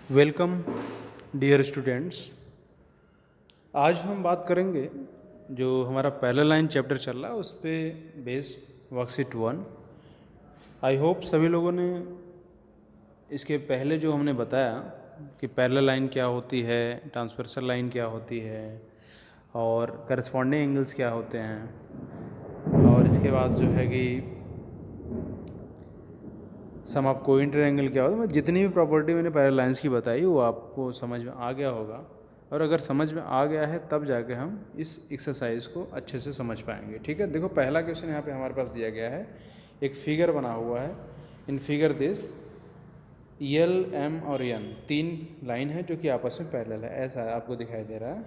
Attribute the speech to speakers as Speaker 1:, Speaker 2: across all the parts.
Speaker 1: Welcome dear students. आज हम बात करेंगे जो हमारा पैरेलल लाइन चैप्टर चल रहा है उस पर बेस्ड वर्कशीट 1। आई होप सभी लोगों ने इसके पहले जो हमने बताया कि पैरेलल लाइन क्या होती है, ट्रांसवर्सल लाइन क्या होती है और करस्पॉन्डिंग एंगल्स क्या होते हैं, और इसके बाद जो है कि सम ऑफ कोइंटर एंगल क्या होता है। मैं जितनी भी प्रॉपर्टी मैंने पैरेलल लाइंस की बताई वो आपको समझ में आ गया होगा, और अगर समझ में आ गया है तब जाके हम इस एक्सरसाइज को अच्छे से समझ पाएंगे। ठीक है, देखो पहला क्वेश्चन यहाँ पे हमारे पास दिया गया है, एक फिगर बना हुआ है। In figure this L M और एन तीन लाइन है जो कि आपस में पैरेलल है, ऐसा आपको दिखाई दे रहा है।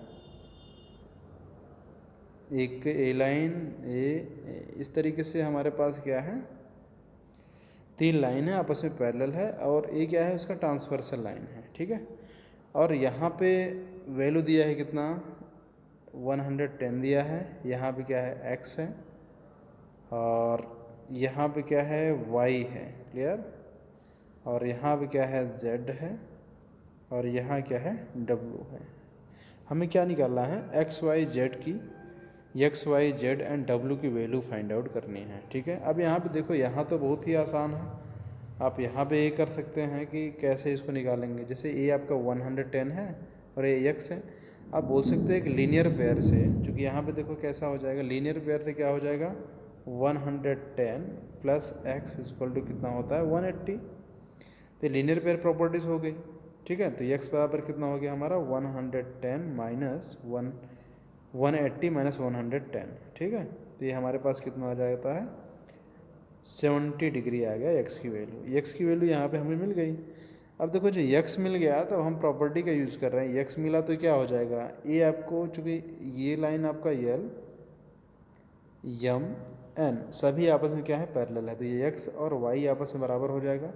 Speaker 1: एक ए लाइन ए, इस तरीके से हमारे पास क्या है, तीन लाइन है आपस में पैरेलल है, और ये क्या है उसका ट्रांसवर्सल लाइन है। ठीक है, और यहाँ पे वैल्यू दिया है कितना, 110 दिया है। यहाँ पे क्या है x है, और यहाँ पे क्या है y है, क्लियर। और यहाँ पे क्या है z है, और यहाँ क्या है w है। हमें क्या निकालना है, x y z की, X Y Z and W की वैल्यू फाइंड आउट करनी है। ठीक है, अब यहाँ पे देखो, यहाँ तो बहुत ही आसान है। आप यहाँ पे ये कर सकते हैं कि कैसे इसको निकालेंगे। जैसे ये आपका 110 है और ये एक्स है, आप बोल सकते हैं एक लीनियर पेयर से, चूँकि यहाँ पे देखो कैसा हो जाएगा, लीनियर पेयर से क्या हो जाएगा 110 प्लस एक्स इक्वल टू कितना होता है 180। तो लीनियर पेयर प्रॉपर्टीज़ हो गई। ठीक है, तो एक्स बराबर कितना हो गया हमारा 110 माइनस 180 माइनस 110। ठीक है, तो ये हमारे पास कितना आ जाता है 70 डिग्री आ गया एक्स की वैल्यू। एक्स की वैल्यू यहाँ पे हमें मिल गई। अब देखो जो एक्स मिल गया तो हम प्रॉपर्टी का यूज़ कर रहे हैं। एक्स मिला तो क्या हो जाएगा, ये आपको चूँकि ये लाइन आपका यल यम एन सभी आपस में क्या है पैरेलल है, तो ये एक्स और वाई आपस में बराबर हो जाएगा।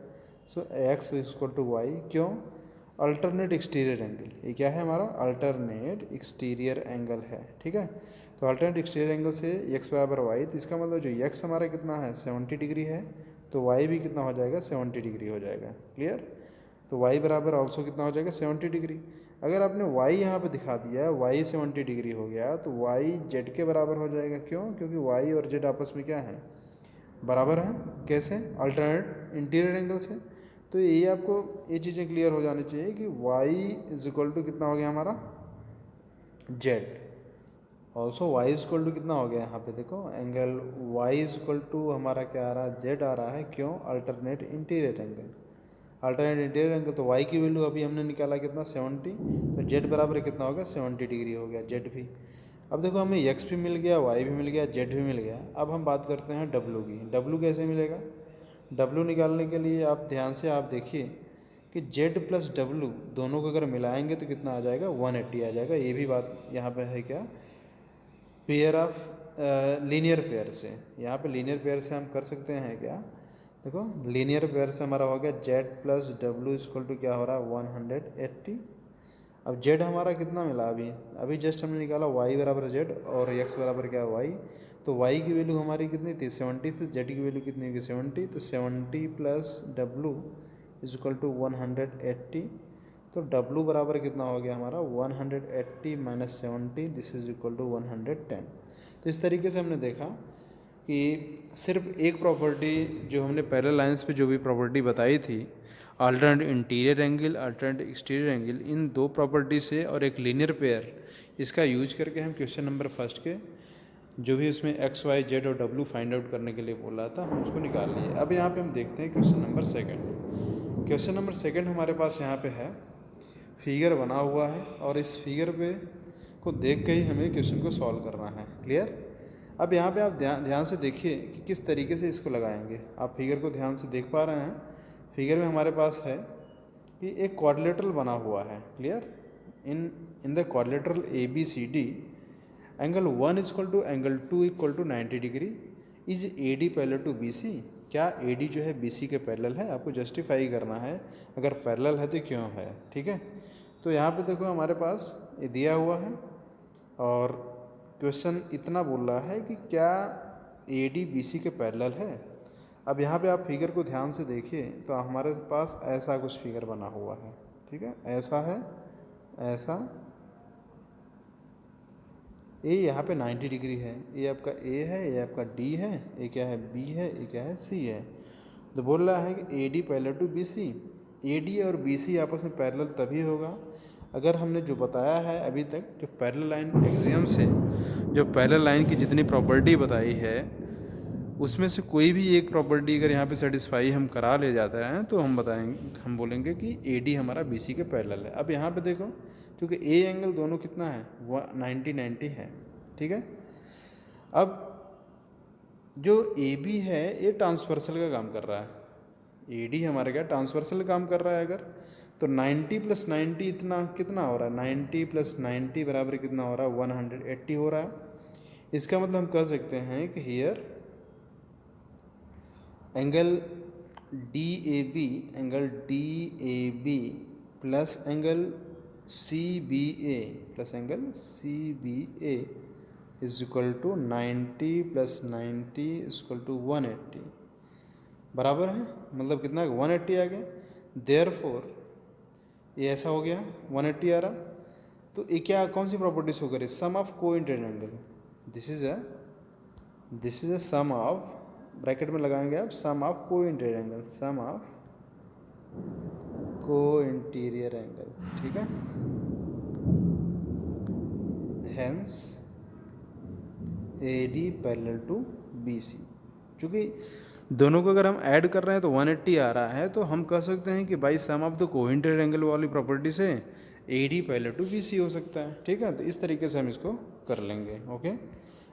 Speaker 1: सो एक्स इक्वल टू वाई, क्यों, अल्टरनेट एक्सटीरियर एंगल, ये क्या है हमारा अल्टरनेट एक्सटीरियर एंगल है। ठीक है, तो अल्टरनेट एक्सटीरियर एंगल से एक्स बराबर वाई, तो इसका मतलब जो एक्स हमारा कितना है 70 डिग्री है, तो वाई भी कितना हो जाएगा 70 डिग्री हो जाएगा, क्लियर। तो y बराबर ऑल्सो कितना हो जाएगा 70 डिग्री। अगर आपने y यहाँ पे दिखा दिया y 70 डिग्री हो गया, तो y z के बराबर हो जाएगा, क्यों, क्योंकि y और z आपस में क्या है बराबर है। कैसे, अल्टरनेट इंटीरियर एंगल से। तो ये आपको ये चीज़ें क्लियर हो जानी चाहिए कि y इज इक्वल टू कितना हो गया हमारा z, also y is equal to कितना हो गया यहाँ पे देखो angle y is equal to हमारा क्या आ रहा है z आ रहा है, क्यों, alternate interior angle. Alternate interior angle, तो y की वैल्यू अभी हमने निकाला कितना 70, तो z बराबर कितना हो गया 70 डिग्री हो गया z भी। अब देखो हमें x भी मिल गया, y भी मिल गया, z भी मिल गया। अब हम बात करते हैं w की। w कैसे मिलेगा, w निकालने के लिए आप ध्यान से आप देखिए कि z प्लस w दोनों को अगर मिलाएंगे तो कितना आ जाएगा 180 आ जाएगा। ये भी बात यहाँ पे है क्या, पेयर ऑफ लीनियर पेयर से, यहाँ पे लीनियर पेयर से हम कर सकते हैं क्या, देखो लीनियर पेयर से हमारा हो गया z plus W equal to क्या हो रहा है 180। अब z हमारा कितना मिला, अभी अभी जस्ट हमने निकाला y बराबर z और x बराबर क्या y, तो y की वैल्यू हमारी कितनी थी 70, तो z की वैल्यू कितनी होगी 70, तो 70 प्लस डब्लू इक्वल टू 180। तो W बराबर कितना हो गया हमारा 180 minus 70, this is equal to 110। तो इस तरीके से हमने देखा कि सिर्फ एक प्रॉपर्टी जो हमने पैरेलल लाइंस पे जो भी प्रॉपर्टी बताई थी, alternate interior angle, alternate exterior angle, इन दो प्रॉपर्टी से और एक लीनियर पेयर, इसका यूज करके हम क्वेश्चन नंबर फर्स्ट के जो भी उसमें एक्स वाई जेड और डब्ल्यू फाइंड आउट करने के लिए बोला था हम उसको निकाल लिए। अब यहाँ पे हम देखते हैं question number second. Question number second हमारे पास यहाँ पे है, फिगर बना हुआ है और इस फिगर पे को देख के ही हमें क्वेश्चन को सॉल्व करना है, क्लियर। अब यहाँ पे आप ध्यान से देखिए कि किस तरीके से इसको लगाएंगे। आप फिगर को ध्यान से देख पा रहे हैं, फिगर में हमारे पास है कि एक क्वाड्रिलेटरल बना हुआ है, clear. In the quadrilateral A B C D angle 1 equal to angle 2 equal to 90 degree, is A D parallel to B C. क्या ए डी जो है बी सी के पैरेलल है, आपको जस्टिफाई करना है, अगर पैरेलल है तो क्यों है। ठीक है, तो यहाँ पे देखो हमारे पास ये दिया हुआ है और क्वेश्चन इतना बोल रहा है कि क्या ए डी बी सी के पैरेलल है। अब यहाँ पे आप फिगर को ध्यान से देखिए तो हमारे पास ऐसा कुछ फिगर बना हुआ है, ठीक है, ऐसा है, ऐसा ए यहाँ पे 90 डिग्री है, ये आपका ए है, ये आपका डी है, ये क्या है बी है, ये क्या है सी है। तो बोल रहा है कि A D parallel to B C. A D और बी सी आपस में पैरेलल तभी होगा अगर हमने जो बताया है अभी तक, जो पैरेलल लाइन एक्सियम से जो पैरेलल लाइन की जितनी प्रॉपर्टी बताई है उसमें से कोई भी एक प्रॉपर्टी अगर यहाँ पे सेटिस्फाई हम करा ले जाते हैं तो हम बताएंगे, हम बोलेंगे कि ए डी हमारा बी सी के पैरेलल है। अब यहाँ पे देखो, क्योंकि ए एंगल दोनों कितना है 90 है, ठीक है। अब जो ए बी है ये ट्रांसवर्सल का काम कर रहा है, ए डी हमारे क्या ट्रांसवर्सल काम कर रहा है। अगर तो 90 + 90 इतना कितना हो रहा है, 90 + 90 बराबर कितना हो रहा है 180 हो रहा है। इसका मतलब हम कह सकते हैं कि here angle D A B plus angle C B A plus angle C B A is equal to 90 + 90 equal to 180 बराबर है। मतलब कितना 180 आ गया। देयरफॉर ये ऐसा हो गया 180 आ रहा। तो ये क्या कौन सी प्रॉपर्टी शो करे, sum of coincident angle. This is a sum of, bracket में लगाएंगे आप, sum of coincident angle, sum of को-इंटीरियर angle, ठीक है। Hence A D parallel to B C. चूँकि दोनों को अगर हम ऐड कर रहे हैं तो 180 आ रहा है, तो हम कह सकते हैं कि by sum of the coincident angle वाली प्रॉपर्टी से A D parallel to B C हो सकता है, ठीक है। तो इस तरीके से हम इसको कर लेंगे, ओके।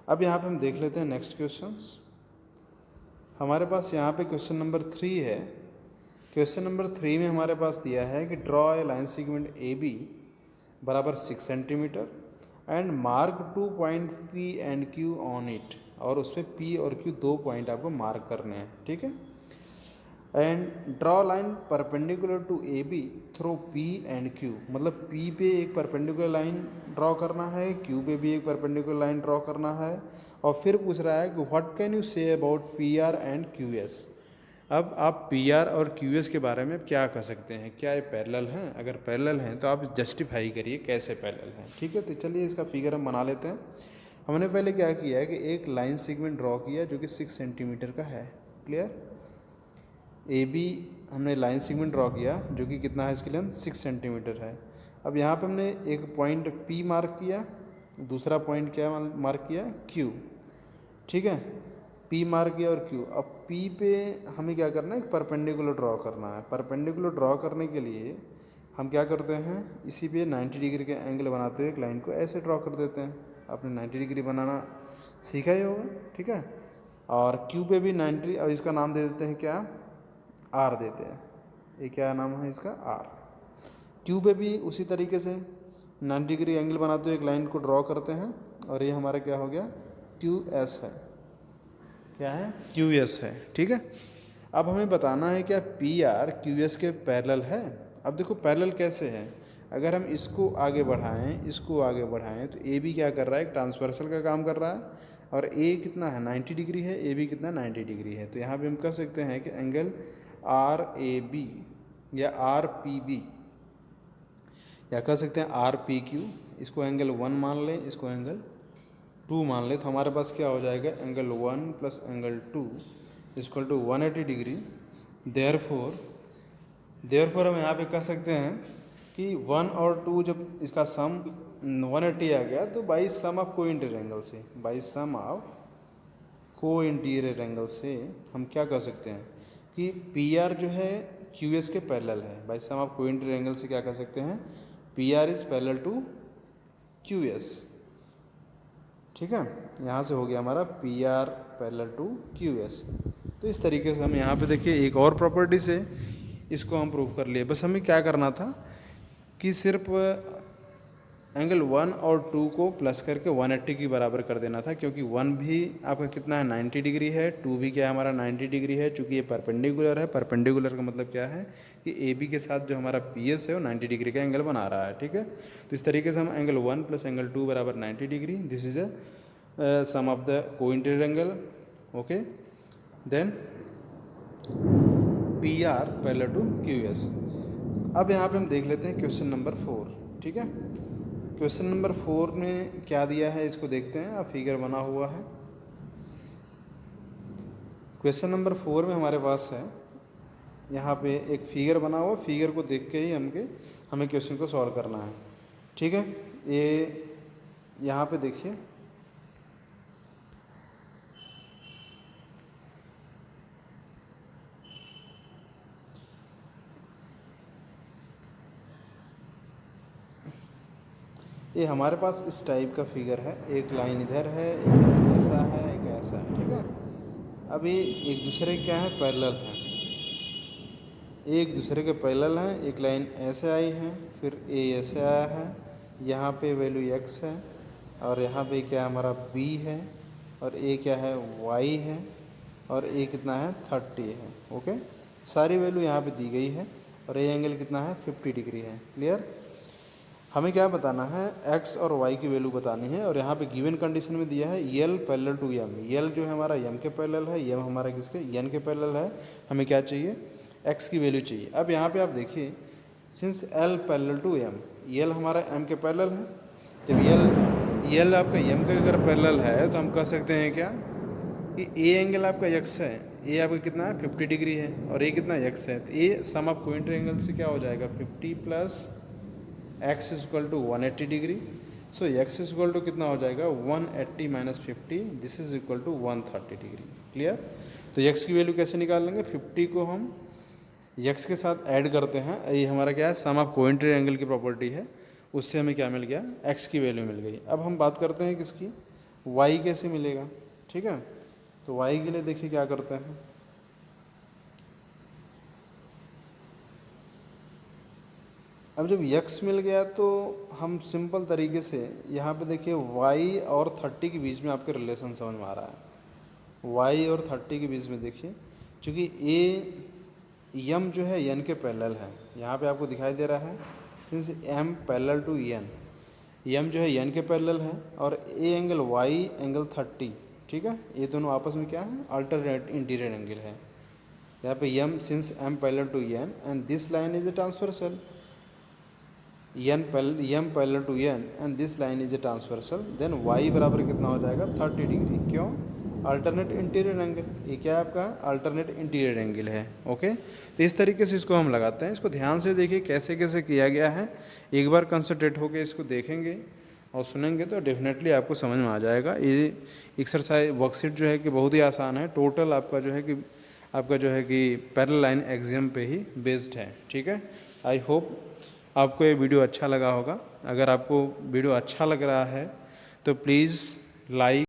Speaker 1: अब यहाँ पे हम देख लेते हैं नेक्स्ट क्वेश्चंस। हमारे पास यहाँ पे क्वेश्चन नंबर 3 है। क्वेश्चन नंबर 3 में हमारे पास दिया है कि draw a line segment A B बराबर 6 centimetre and mark 2 point P and Q on it, और उसमें पी और क्यू 2 पॉइंट आपको मार्क करने हैं, ठीक है। And draw line perpendicular to A B through P and Q, मतलब पी पे एक परपेंडिकुलर लाइन ड्रॉ करना है, क्यू पे भी एक परपेंडिकुलर लाइन ड्रॉ करना है। और फिर पूछ रहा है कि what can you say about P R and Q S. अब आप पी आर और क्यू एस के बारे में क्या कह सकते हैं, क्या ये पैरेलल हैं? अगर पैरेलल हैं तो आप जस्टिफाई करिए कैसे पैरेलल हैं, ठीक है। तो चलिए इसका फिगर हम बना लेते हैं। हमने पहले क्या किया है कि एक लाइन सेगमेंट ड्रॉ किया जो कि 6 सेंटीमीटर का है, क्लियर। ए बी हमने लाइन सेगमेंट ड्रॉ किया जो कि कितना है, इसकी लेंथ 6 सेंटीमीटर है। अब यहाँ पे हमने एक पॉइंट पी मार्क किया, दूसरा पॉइंट क्या मार्क किया, क्यू, ठीक है। पी मार्क किया और क्यू। अब पी पे हमें क्या करना है, एक परपेंडिकुलर ड्रॉ करना है। परपेंडिकुलर ड्रॉ करने के लिए हम क्या करते हैं, इसी पे 90 डिग्री के एंगल बनाते हुए एक लाइन को ऐसे ड्रॉ कर देते हैं। आपने 90 डिग्री बनाना सीखा ही होगा, ठीक है। और क्यू पे भी 90, और इसका नाम दे देते हैं क्या, आर देते हैं। ये क्या नाम है इसका, आर। क्यू पे भी उसी तरीके से 90 डिग्री एंगल बनाते हुए एक लाइन को ड्रॉ करते हैं, और ये हमारा क्या हो गया, क्यू एस है। क्या है, क्यू एस है, ठीक है। अब हमें बताना है क्या पी आर क्यू एस के पैरेलल है। अब देखो पैरेलल कैसे है, अगर हम इसको आगे बढ़ाएं, इसको आगे बढ़ाएं, तो ए बी क्या कर रहा है, एक ट्रांसवर्सल का काम कर रहा है, और ए कितना है 90 डिग्री है, ए बी कितना 90 डिग्री है। तो यहाँ पे हम कह सकते हैं कि एंगल आर ए बी या आर पी बी, या कह सकते हैं आर पी क्यू, इसको एंगल 1 मान लें, इसको एंगल 2 मान ले, तो हमारे पास क्या हो जाएगा, angle 1 + angle 2 equal to 180 degree. Therefore हम यहाँ पे कह सकते हैं कि 1 और 2 जब इसका सम 180 आ गया, तो बाई सम ऑफ को-इंटीरियर एंगल से, बाई सम ऑफ को-इंटीरियर एंगल से हम क्या कह सकते हैं कि पी आर जो है क्यू एस के पैरेलल है। बाई सम ऑफ को-इंटीरियर एंगल से क्या कह सकते हैं, P R is parallel to Q S, ठीक है। यहाँ से हो गया हमारा P R parallel to Q S. तो इस तरीके से हम यहाँ पे देखिए एक और प्रॉपर्टी से इसको हम प्रूव कर लिए। बस हमें क्या करना था कि सिर्फ एंगल 1 और 2 को प्लस करके 180 की बराबर कर देना था, क्योंकि 1 भी आपका कितना है 90 डिग्री है, 2 भी क्या है हमारा 90 डिग्री है। चूँकि ये परपेंडिकुलर है, परपेंडिकुलर का मतलब क्या है कि ए बी के साथ जो हमारा पी एस है वो 90 डिग्री का एंगल बना रहा है, ठीक है। तो इस तरीके से हम एंगल 1 + एंगल 2 बराबर 90 degree, this is a sum of the co-interior angle, okay. Then P R parallel to Q S. अब यहाँ पे हम देख लेते हैं क्वेश्चन नंबर 4, ठीक है। क्वेश्चन नंबर 4 में क्या दिया है इसको देखते हैं। अब फिगर बना हुआ है। क्वेश्चन नंबर 4 में हमारे पास है यहाँ पे एक फिगर बना हुआ, फिगर को देख के ही हमें क्वेश्चन को सॉल्व करना है, ठीक है। ये यहाँ पे देखिए, ये हमारे पास इस टाइप का फिगर है। एक लाइन इधर है, एक ऐसा है, एक ऐसा है, ठीक है। अभी एक दूसरे क्या है, पैरेलल है, एक दूसरे के पैरेलल हैं। एक लाइन ऐसे आई है, फिर ए ऐसे आया है, यहाँ पे वैल्यू x है, और यहाँ पे क्या हमारा b है, और ए क्या है y है, और ए कितना है 30 है। ओके, सारी वैल्यू यहाँ पे दी गई है, और ए एंगल कितना है 50 डिग्री है। क्लियर। हमें क्या बताना है, x और y की वैल्यू बतानी है, और यहाँ पे गिवन कंडीशन में दिया है l parallel to m। l जो है हमारा m के पैरेलल है, m हमारा किसके n के पैरेलल है। हमें क्या चाहिए, x की वैल्यू चाहिए। अब यहाँ पे आप देखिए, since l parallel to m, l हमारा m के पैरेलल है। जब l आपका m के अगर पैरेलल है तो हम कह सकते हैं क्या कि a एंगल आपका x है, a आपका कितना है 50 डिग्री है, और a कितना x है, तो a सम ऑफ कोइंट एंगल से क्या हो जाएगा 50 plus x is equal to 180 degree. So x is equal to कितना हो जाएगा 180 minus 50, this is equal to 130 degree. Clear. तो x की वैल्यू कैसे निकाल लेंगे, 50 को हम x के साथ ऐड करते हैं, ये हमारा क्या है सम ऑफ कोइंट एंगल की प्रॉपर्टी है, उससे हमें क्या मिल गया, x की वैल्यू मिल गई। अब हम बात करते हैं किसकी, y कैसे मिलेगा, ठीक है। तो y के लिए देखिए क्या करते हैं, अब जब x मिल गया तो हम सिंपल तरीके से यहाँ पे देखिए y और 30 के बीच में आपके रिलेशन समझ में आ रहा है। y और 30 के बीच में देखिए, चूँकि m जो है n के पैरेलल है, यहाँ पे आपको दिखाई दे रहा है, since m parallel to n, m जो है n के पैरेलल है, और a एंगल y एंगल 30, ठीक है। ये दोनों आपस में क्या है, अल्टरनेट इंटीरियर एंगल है। यहाँ पे m since m parallel to n and this line is a transversal, m parallel to n and this line is a transversal, then y बराबर कितना हो जाएगा 30 डिग्री। क्यों, अल्टरनेट इंटीरियर एंगल, ये क्या है आपका अल्टरनेट इंटीरियर एंगल है। ओके, तो इस तरीके से इसको हम लगाते हैं। इसको ध्यान से देखिए कैसे कैसे किया गया है, एक बार कंसंट्रेट होकर इसको देखेंगे और सुनेंगे तो डेफिनेटली आपको समझ में आ जाएगा। ये एक्सरसाइज वर्कशीट जो है कि बहुत ही आसान है, टोटल आपका जो है कि पैरेलल लाइन एक्सियम पे ही बेस्ड है, ठीक है। आई होप आपको ये वीडियो अच्छा लगा होगा। अगर आपको वीडियो अच्छा लग रहा है तो प्लीज़ लाइक